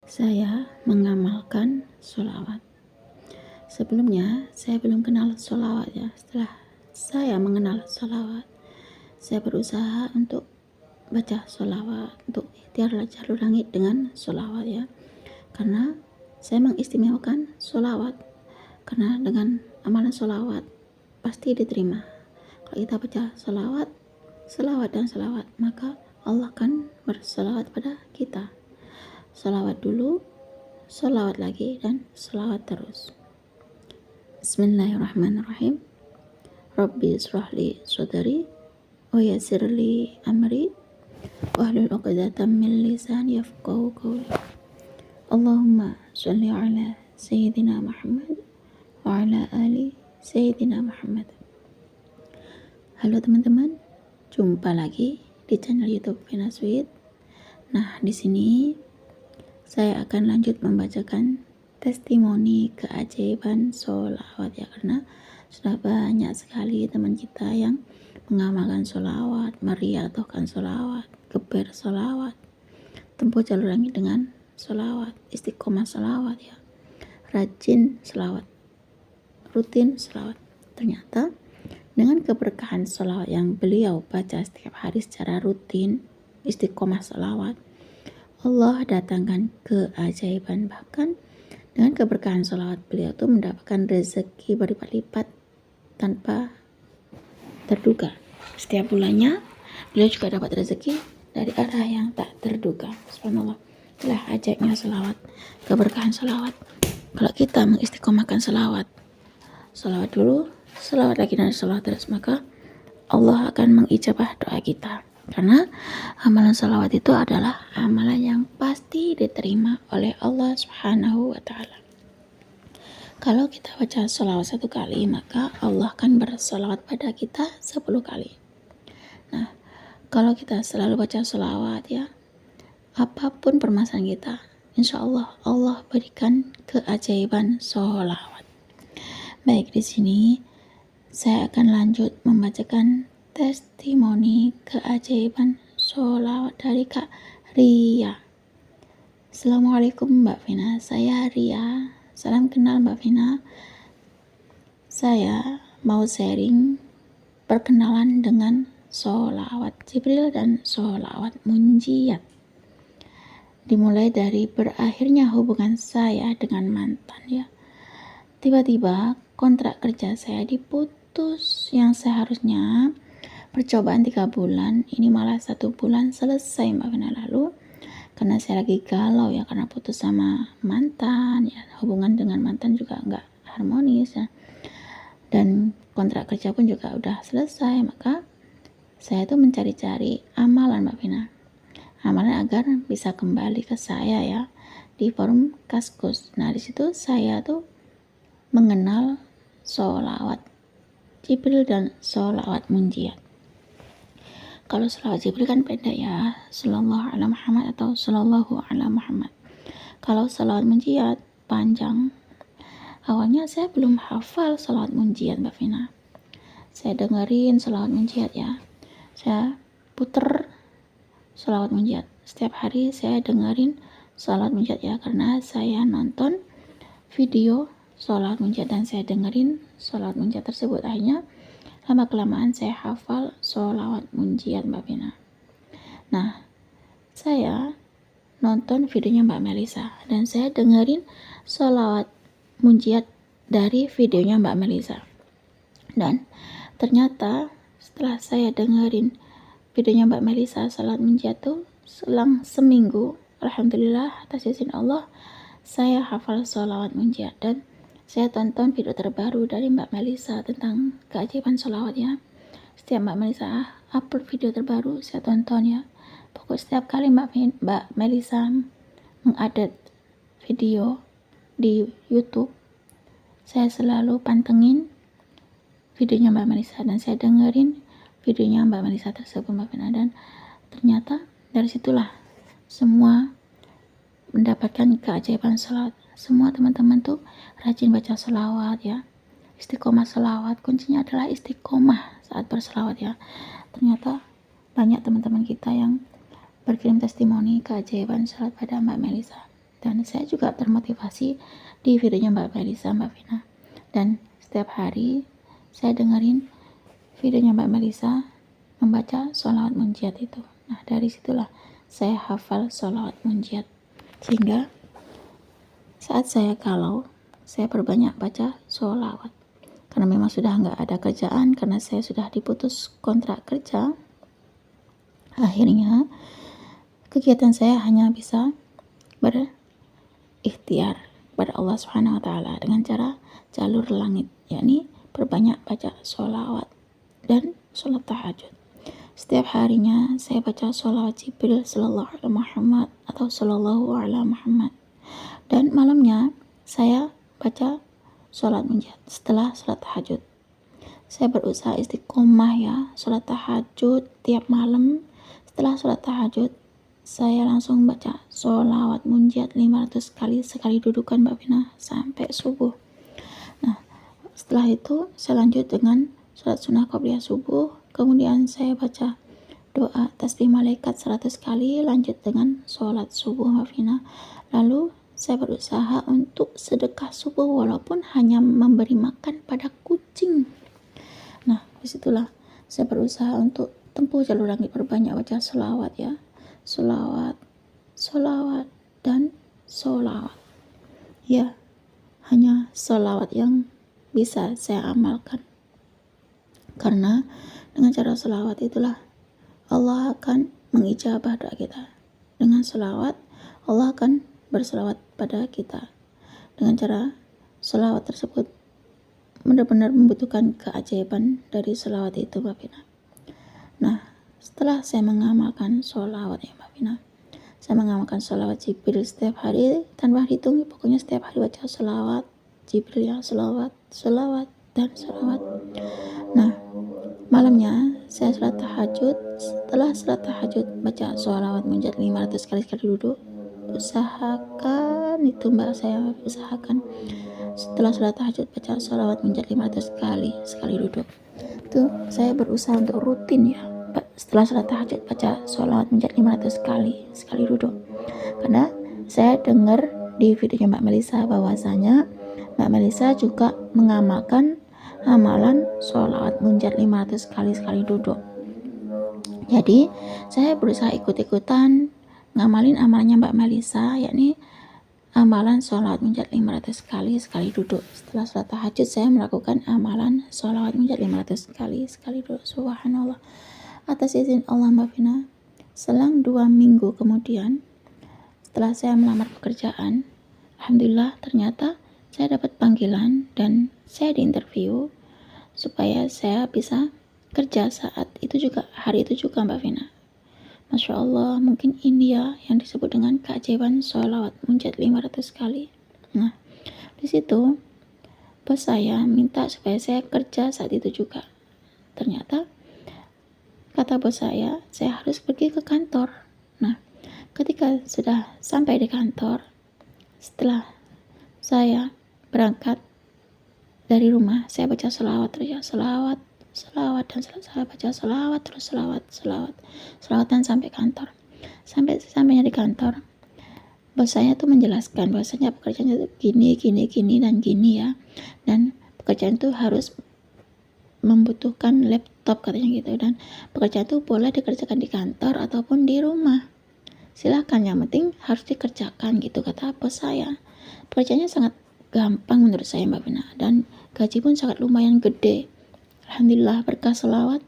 Saya mengamalkan sholawat. Sebelumnya, saya belum kenal sholawat ya. Setelah saya mengenal sholawat, saya berusaha untuk baca sholawat, untuk ikhtiar jalur langit dengan sholawat ya. Karena saya mengistimewakan sholawat. Karena dengan amalan sholawat pasti diterima. Kalau kita baca sholawat, selawat dan selawat, maka Allah akan berselawat pada kita. Salawat dulu, salawat lagi, dan salawat terus. Bismillahirrahmanirrahim. Rabbi israhli sodari wa yassirli amri wahlul 'uqdatam min lisani yafqahu qawli. Allahumma sholli ala sayyidina Muhammad wa ala ali sayyidina Muhammad. Halo teman-teman, jumpa lagi di channel YouTube Vina Sweet. Nah, di sini saya akan lanjut membacakan testimoni keajaiban sholawat ya, karena sudah banyak sekali teman kita yang mengamalkan sholawat, meriadohkan sholawat, geber sholawat, tempuh jalur langit dengan sholawat, istiqomah sholawat ya, rajin sholawat, rutin sholawat. Ternyata dengan keberkahan sholawat yang beliau baca setiap hari secara rutin, istiqomah sholawat, Allah datangkan keajaiban. Bahkan dengan keberkahan sholawat, beliau tuh mendapatkan rezeki berlipat-lipat tanpa terduga. Setiap bulannya beliau juga dapat rezeki dari arah yang tak terduga. Subhanallah, itulah ajaibnya sholawat, keberkahan sholawat. Kalau kita mengistiqomahkan sholawat dulu, sholawat lagi, dan sholawat terus, maka Allah akan mengijabah doa kita. Karena amalan sholawat itu adalah amalan yang pasti diterima oleh Allah Subhanahu wa Ta'ala. Kalau kita baca sholawat 1 kali, maka Allah akan bersolawat pada kita 10 kali. Nah, kalau kita selalu baca sholawat ya, apapun permasalahan kita, insya Allah Allah berikan keajaiban sholawat. Baik, di sini saya akan lanjut membacakan testimoni keajaiban sholawat dari Kak Ria. Assalamualaikum Mbak Vina, saya Ria. Salam kenal Mbak Vina. Saya mau sharing perkenalan dengan sholawat Jibril dan sholawat munjiat. Dimulai dari berakhirnya hubungan saya dengan mantan ya. Tiba-tiba kontrak kerja saya diputus, yang seharusnya percobaan 3 bulan, ini malah 1 bulan selesai Mbak Vina. Lalu karena saya lagi galau ya, karena putus sama mantan ya, hubungan dengan mantan juga nggak harmonis ya, dan kontrak kerja pun juga udah selesai, maka saya tuh mencari-cari amalan Mbak Vina, amalan agar bisa kembali ke saya ya, di forum Kaskus. Nah, di situ saya tuh mengenal sholawat Jibril dan sholawat munjiat. Kalau sholawat Jibril kan pendek ya, sallallahu ala Muhammad atau sallallahu ala Muhammad. Kalau sholawat munjiat panjang. Awalnya saya belum hafal sholawat munjiat Mbak Vina. Saya dengerin sholawat munjiat ya, saya puter sholawat munjiat. Setiap hari saya dengerin sholawat munjiat ya, karena saya nonton video sholawat munjiat dan saya dengerin sholawat munjiat tersebut. Akhirnya lama-kelamaan saya hafal sholawat munjiat Mbak Vina. Nah, saya nonton videonya Mbak Melisa dan saya dengerin sholawat munjiat dari videonya Mbak Melisa. Dan ternyata setelah saya dengerin videonya Mbak Melisa sholawat munjiat tuh, selang seminggu, alhamdulillah atas izin Allah, saya hafal sholawat munjiat. Dan saya tonton video terbaru dari Mbak Melisa tentang keajaiban sholawat ya. Setiap Mbak Melisa upload video terbaru, saya tonton ya. Pokoknya setiap kali Mbak Melisa mengupdate video di YouTube, saya selalu pantengin videonya Mbak Melisa dan saya dengerin videonya Mbak Melisa tersebut Mbak Vina. Dan ternyata dari situlah semua mendapatkan keajaiban sholawat. Semua teman-teman tuh rajin baca sholawat ya, istiqomah sholawat. Kuncinya adalah istiqomah saat berselawat ya. Ternyata banyak teman-teman kita yang berkirim testimoni keajaiban sholawat pada Mbak Melisa. Dan saya juga termotivasi di videonya Mbak Melisa, Mbak Vina. Dan setiap hari saya dengerin videonya Mbak Melisa membaca sholawat munjiat itu. Nah, dari situlah saya hafal sholawat munjiat. Sehingga saat saya galau, saya perbanyak baca sholawat. Karena memang sudah nggak ada kerjaan, karena saya sudah diputus kontrak kerja, akhirnya kegiatan saya hanya bisa berikhtiar pada Allah Subhanahu wa Ta'ala dengan cara jalur langit, yakni perbanyak baca sholawat dan sholat tahajud. Setiap harinya saya baca sholawat Jibril sallallahu alaihi Muhammad atau sallallahu alaihi Muhammad. Dan malamnya saya baca sholat munjiat setelah sholat tahajud. Saya berusaha istiqomah ya, sholat tahajud tiap malam. Setelah sholat tahajud, saya langsung baca sholawat munjiat 500 kali sekali dudukan Mbak Vina sampai subuh. Nah, setelah itu saya lanjut dengan sholat sunnah qabliyah subuh. Kemudian saya baca doa tasbih malaikat 100 kali, lanjut dengan sholat subuh Mbak Vina. Lalu saya berusaha untuk sedekah subuh walaupun hanya memberi makan pada kucing. Nah, disitulah saya berusaha untuk tempuh jalur langit, perbanyak baca sholawat ya. Sholawat, sholawat, dan sholawat. Ya, hanya sholawat yang bisa saya amalkan. Karena dengan cara sholawat itulah Allah akan mengijabah doa kita. Dengan sholawat, Allah akan berselawat pada kita. Dengan cara sholawat tersebut benar-benar membutuhkan keajaiban dari sholawat itu Mbak Vina. Nah, setelah saya mengamalkan sholawat ya Mbak Vina, saya mengamalkan sholawat Jibril setiap hari tanpa hitung, pokoknya setiap hari baca sholawat Jibril ya, sholawat, dan sholawat. Nah, malamnya saya sholat tahajud. Setelah sholat tahajud baca sholawat munjiat 500 kali sekali duduk. Usahakan itu Mbak, saya usahakan setelah sholat tahajud baca sholawat munjiat 500 kali sekali duduk. Itu saya berusaha untuk rutin ya, setelah sholat tahajud baca sholawat munjiat 500 kali sekali duduk. Karena saya dengar di videonya Mbak Melisa bahwasanya Mbak Melisa juga mengamalkan amalan sholawat munjiat 500 kali sekali duduk. Jadi saya berusaha ikut-ikutan ngamalin amalannya Mbak Melisa, yakni amalan sholawat munjiat 500 kali sekali duduk. Setelah sholat tahajud saya melakukan amalan sholawat munjiat 500 kali sekali duduk. Subhanallah, atas izin Allah Mbak Vina, selang 2 minggu kemudian setelah saya melamar pekerjaan, alhamdulillah ternyata saya dapat panggilan dan saya diinterview supaya saya bisa kerja saat itu juga, hari itu juga Mbak Vina. Masya Allah, mungkin ini ya yang disebut dengan keajaiban sholawat munjiat 500 kali. Nah, di situ bos saya minta supaya saya kerja saat itu juga. Ternyata kata bos saya harus pergi ke kantor. Nah, ketika sudah sampai di kantor, setelah saya berangkat dari rumah, saya baca sholawat terus ya, sholawat dan saya baca sholawat terus, sholawatan sampai kantor. Sampainya di kantor, bos saya tuh menjelaskan bahwasanya pekerjaan itu gini dan gini ya, dan pekerjaan itu harus membutuhkan laptop katanya gitu, dan pekerjaan itu boleh dikerjakan di kantor ataupun di rumah, silahkan, yang penting harus dikerjakan gitu kata bos saya. Pekerjaannya sangat gampang menurut saya Mbak Vina, dan gaji pun sangat lumayan gede. Alhamdulillah, berkah sholawat,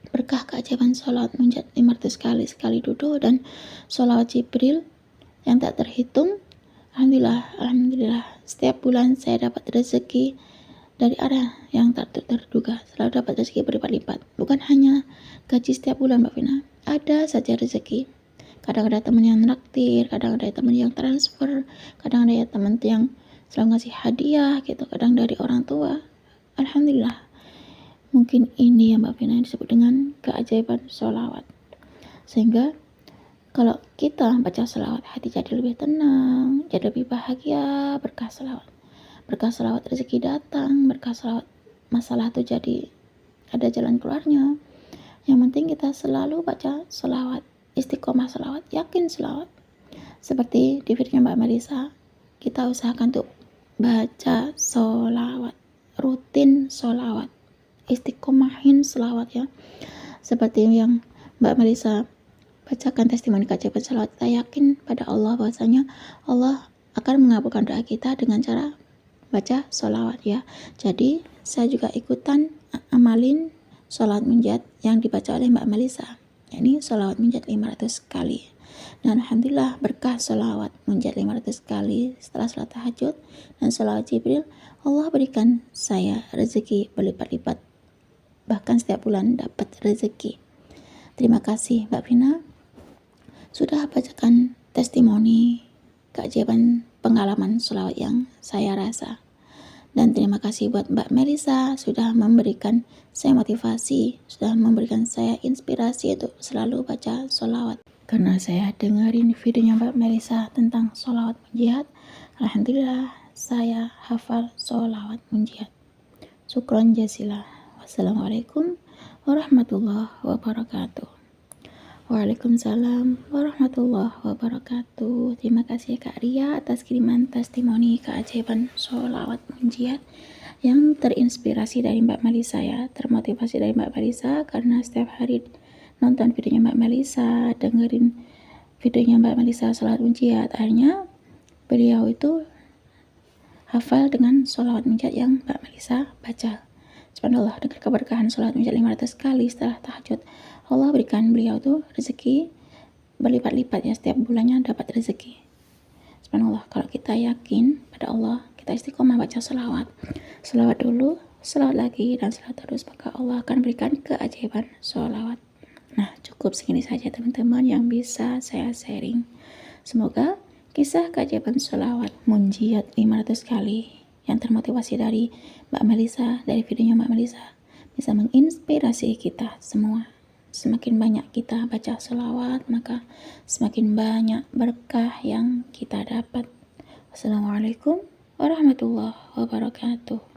berkah keajaiban sholawat munjiat 500 kali sekali duduk dan sholawat Jibril yang tak terhitung. Alhamdulillah, setiap bulan saya dapat rezeki dari arah yang tak terduga, selalu dapat rezeki berlipat-lipat. Bukan hanya gaji setiap bulan Mbak Vina, ada saja rezeki. Kadang ada teman yang naktir, kadang ada teman yang transfer, kadang ada teman yang selalu ngasih hadiah gitu, kadang dari orang tua. Alhamdulillah, mungkin ini yang Mbak Vina disebut dengan keajaiban sholawat. Sehingga kalau kita baca sholawat, hati jadi lebih tenang, jadi lebih bahagia. Berkah sholawat rezeki datang, berkah sholawat masalah itu jadi ada jalan keluarnya. Yang penting kita selalu baca sholawat, istiqomah sholawat, yakin sholawat. Seperti di videonya Mbak Melisa, kita usahakan untuk baca sholawat, rutin sholawat, istiqomahin sholawat ya. Seperti yang Mbak Melisa bacakan testimoni keajaiban sholawat, kita yakin pada Allah bahwasanya Allah akan mengabulkan doa kita dengan cara baca sholawat ya. Jadi saya juga ikutan amalin sholawat munjat yang dibaca oleh Mbak Melisa. Ini sholawat munjat 500 kali. Dan alhamdulillah berkah sholawat munjat 500 kali setelah sholat tahajud dan sholawat Jibril, Allah berikan saya rezeki berlipat-lipat. Bahkan setiap bulan dapat rezeki. Terima kasih Mbak Vina sudah bacakan testimoni keajaiban pengalaman sholawat yang saya rasa. Dan terima kasih buat Mbak Melisa sudah memberikan saya motivasi, sudah memberikan saya inspirasi untuk selalu baca sholawat. Karena saya dengerin videonya Mbak Melisa tentang sholawat munjiat, alhamdulillah saya hafal sholawat munjiat. Syukron jazilah. Wassalamualaikum warahmatullahi wabarakatuh. Waalaikumsalam warahmatullahi wabarakatuh. Terima kasih Kak Ria atas kiriman testimoni keajaiban sholawat munjiat yang terinspirasi dari Mbak Melisa ya, termotivasi dari Mbak Melisa karena setiap hari nonton videonya Mbak Melisa, dengerin videonya Mbak Melisa sholawat munjiat, akhirnya beliau itu hafal dengan sholawat munjiat yang Mbak Melisa baca. Subhanallah, dengan keberkahan sholawat munjiat 500 kali setelah tahajud, Allah berikan beliau tuh rezeki berlipat-lipat ya, setiap bulannya dapat rezeki. Subhanallah, kalau kita yakin pada Allah, kita istiqomah baca sholawat dulu, sholawat lagi, dan sholawat terus, maka Allah akan berikan keajaiban sholawat. Nah, cukup segini saja teman-teman yang bisa saya sharing. Semoga kisah keajaiban sholawat munjiat 500 kali yang termotivasi dari Mbak Melisa, dari videonya Mbak Melisa, bisa menginspirasi kita semua. Semakin banyak kita baca sholawat, maka semakin banyak berkah yang kita dapat. Wassalamualaikum warahmatullahi wabarakatuh.